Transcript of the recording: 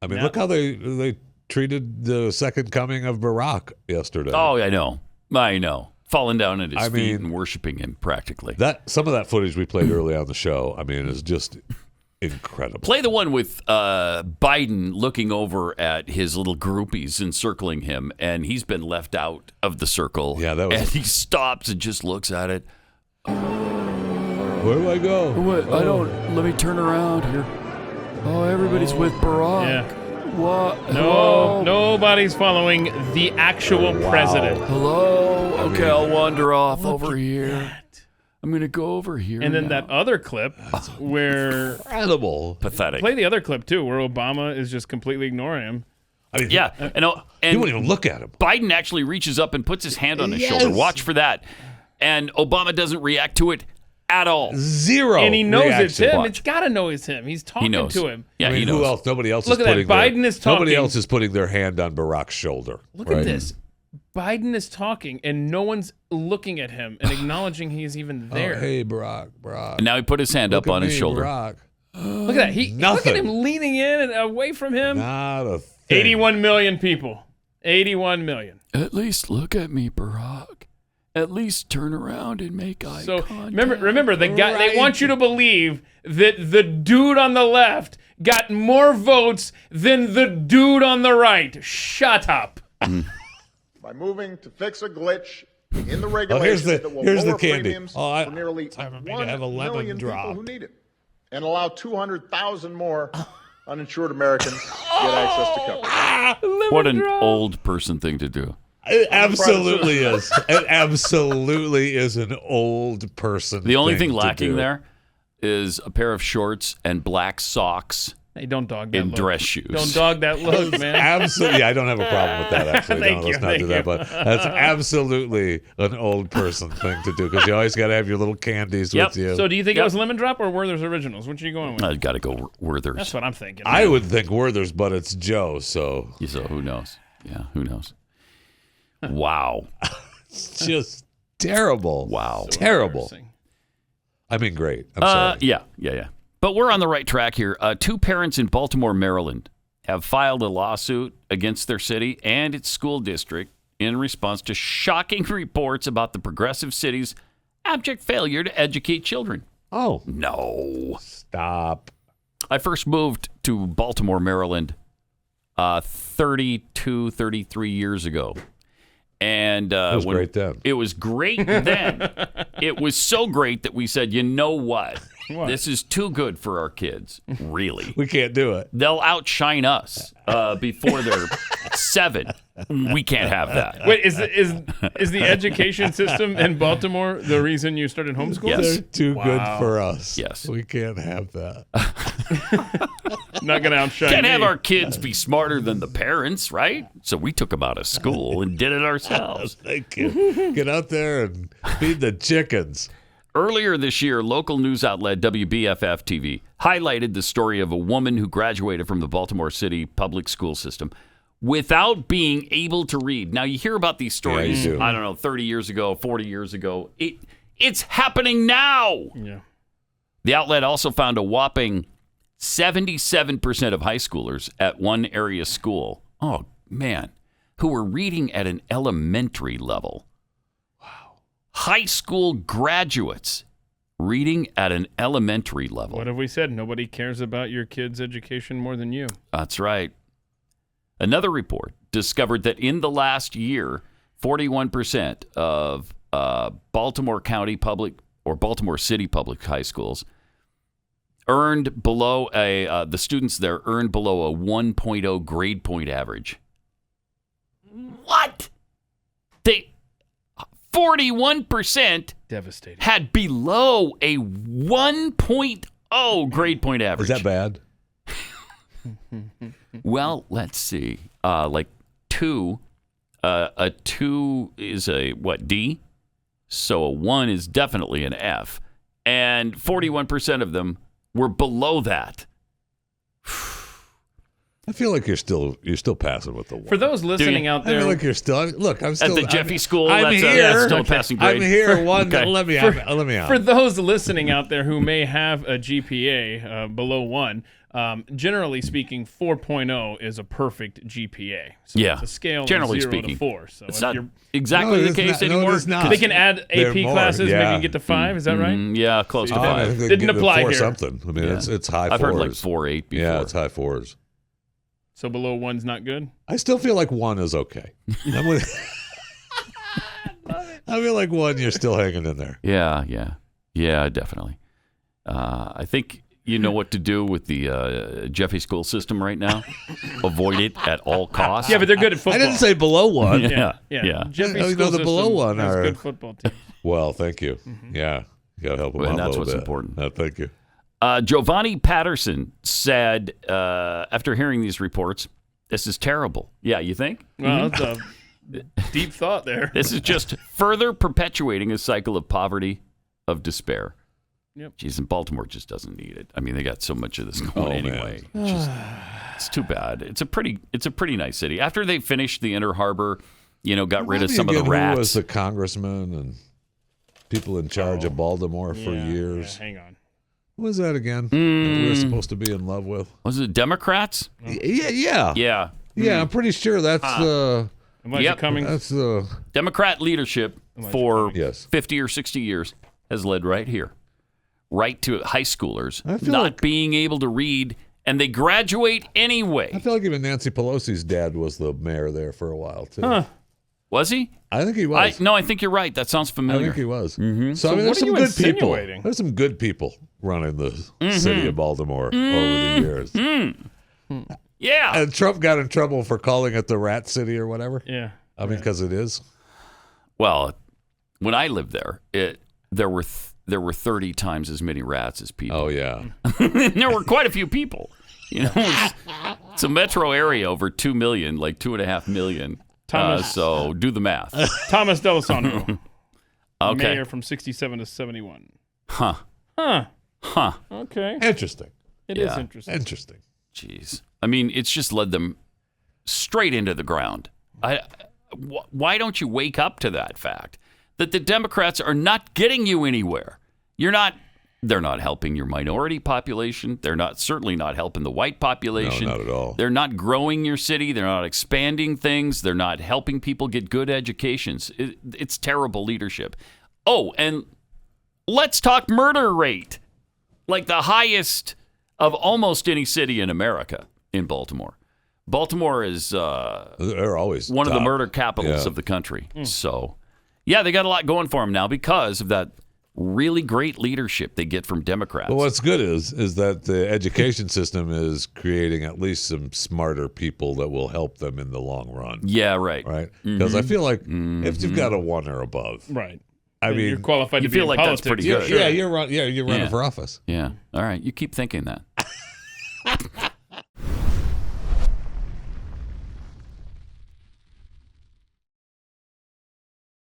I mean, look how they treated the second coming of Barack yesterday. Oh, I know. Falling down at his feet and worshiping him practically. Some of that footage we played early on the show, I mean, is just incredible. Play the one with Biden looking over at his little groupies encircling him, and he's been left out of the circle. Yeah, that was. And he stops and just looks at it. Where do I go? What? I don't. Let me turn around here. Oh, everybody's with Barack. Yeah. What? No, nobody's following the actual president. Hello. Okay, I'll wander off over here. I'm going to go over here. And then now. that other clip where... Incredible. Pathetic. Play the other clip, too, where Obama is just completely ignoring him. I mean, yeah. And he won't even look at him. Biden actually reaches up and puts his hand on his shoulder. Watch for that. And Obama doesn't react to it at all. Zero. And he knows reaction. it's him. Watch. It's got to know it's him. He's talking to him. Yeah, I mean, he knows. who else? Nobody else Look is at putting that. Biden is talking. Nobody else is putting their hand on Barack's shoulder. Look at this. Biden is talking, and no one's looking at him and acknowledging he's even there. Oh, hey, Barack. And now he put his hand up on his shoulder. Barack. Look at that. Look at him leaning in and away from him. Not a thing. 81 million people. 81 million. At least look at me, Barack. At least turn around and make eye contact. Remember, the guy. They want you to believe that the dude on the left got more votes than the dude on the right. Shut up. By moving to fix a glitch in the regulations that will here's lower the candy. premiums for nearly 1 million people who need it, and allow 200,000 more uninsured Americans get access to coverage. What an old person thing to do. It absolutely is. It absolutely is an old person. The only thing lacking there is a pair of shorts and black socks. Hey, don't dog that in look. dress shoes. Don't dog that look, man. Absolutely. I don't have a problem with that, actually. Let's not do that. you. But that's absolutely an old person thing to do because you always got to have your little candies with you. So do you think it was Lemon Drop or Werther's Originals? Which are you going with? I got to go Werther's. That's what I'm thinking. I would think Werther's, but it's Joe, so. So who knows? Yeah, who knows? Wow. It's just terrible. Wow. So terrible. I mean, great. I'm sorry. Yeah. But we're on the right track here. 2 parents in Baltimore, Maryland have filed a lawsuit against their city and its school district in response to shocking reports about the progressive city's abject failure to educate children. Oh. No. Stop. I first moved to Baltimore, Maryland 33 years ago. And it was great then. It was great then. It was so great that we said, you know what? This is too good for our kids. Really. We can't do it. They'll outshine us before they're 7. We can't have that. Wait, is the education system in Baltimore the reason you started homeschooling? Yes. They're too good for us. Yes. We can't have that. Not going to outshine Can't me. have our kids be smarter than the parents, right? So we took them out of school and did it ourselves. Thank you. Get out there and feed the chickens. Earlier this year, local news outlet WBFF TV highlighted the story of a woman who graduated from the Baltimore City public school system without being able to read. Now, you hear about these stories, you do. I don't know, 30 years ago, 40 years ago. It's happening now. Yeah. The outlet also found a whopping 77% of high schoolers at one area school, oh, man, who were reading at an elementary level. High school graduates reading at an elementary level. What have we said? Nobody cares about your kids' education more than you. That's right. Another report discovered that in the last year, 41% of Baltimore County public or Baltimore City public high schools earned below the students there earned below a 1.0 grade point average. What? 41% Devastating. had below a 1.0 grade point average. Is that bad? Well, let's see. Like 2, a 2 is a what, D? So a 1 is definitely an F. And 41% of them were below that. I feel like you're still passing with the 1. For those listening out I there, feel like you're still. Look, I'm still At the Jeffy School, I'm that's, here. that's still a passing grade. I'm here. One. Okay. Let me out. for those listening out there who may have a GPA below 1, generally speaking, 4.0 is a perfect GPA. So Yeah, it's a scale generally of 0 speaking. to 4. So It's if not you're, exactly No, the it's case not. No, anymore. it is not. they can add They're AP more, classes, yeah. maybe get to 5. Is that right? Yeah, close to I 5. think they Didn't get apply 4 here. something. I mean, it's high 4s. I've heard like 4.8 before. Yeah, it's high 4s. So below 1's not good? I still feel like 1 is okay. I feel like 1, you're still hanging in there. Yeah, definitely. I think you know what to do with the Jeffy School system right now. Avoid it at all costs. Yeah, but they're good at football. I didn't say below 1. Yeah. Jeffy You know, School the below system one has are- good football team. Well, thank you. Yeah, you got to help them Well, out that's a little what's bit. important. Thank you. Giovanni Patterson said after hearing these reports, this is terrible. Yeah, you think? Well, that's a deep thought there. This is just further perpetuating a cycle of poverty, of despair. Yep. Geez, and Baltimore just doesn't need it. I mean, they got so much of this going anyway. It's too bad. It's a pretty nice city. After they finished the Inner Harbor, got rid of some of the rats. Who was the congressman and people in charge of Baltimore for years? Yeah, hang on. Who was that again? That we were supposed to be in love with? Was it Democrats? Yeah. Yeah. Yeah, I'm pretty sure that's the Elijah Cummings. that's the Democrat leadership for Yes. 50 or 60 years has led right here. Right to high schoolers I feel not like- being able to read, and they graduate anyway. I feel like even Nancy Pelosi's dad was the mayor there for a while too. Huh. Was he? I think he was. No, I think you're right. That sounds I familiar. think he was. Mm-hmm. So, I mean, what there's are some you good people. insinuating? There's some good people running the Mm-hmm. city of Baltimore over the years. Yeah. And Trump got in trouble for calling it the Rat City or whatever. Yeah. I mean, because it is. Well, when I lived there, there were 30 times as many rats as people. Oh yeah. There were quite a few people. It's a metro area over 2 million, like 2.5 million. Thomas- So do the math. Thomas D'Alessandro, Okay. mayor from 67 to 71. Huh. Huh. Huh. Okay. Interesting. It is Yeah. interesting. Interesting. Jeez. I mean, it's just led them straight into the ground. Why don't you wake up to that fact that the Democrats are not getting you anywhere? They're not helping your minority population. They're certainly not helping the white population. No, not at all. They're not growing your city. They're not expanding things. They're not helping people get good educations. It's terrible leadership. Oh, and let's talk murder rate. Like the highest of almost any city in America in Baltimore. Baltimore is They're always one of the top. murder capitals Yeah. of the country. So, yeah, they got a lot going for them now because of that really great leadership they get from Democrats. But what's good is that the education system is creating at least some smarter people that will help them in the long run. Yeah, right. Right? Because I feel like if you've got a 1 or above, Right. I And mean, you're qualified you to be feel in like that's politics. pretty good. Sure. you're running Yeah. for office. Yeah. All right. You keep thinking that.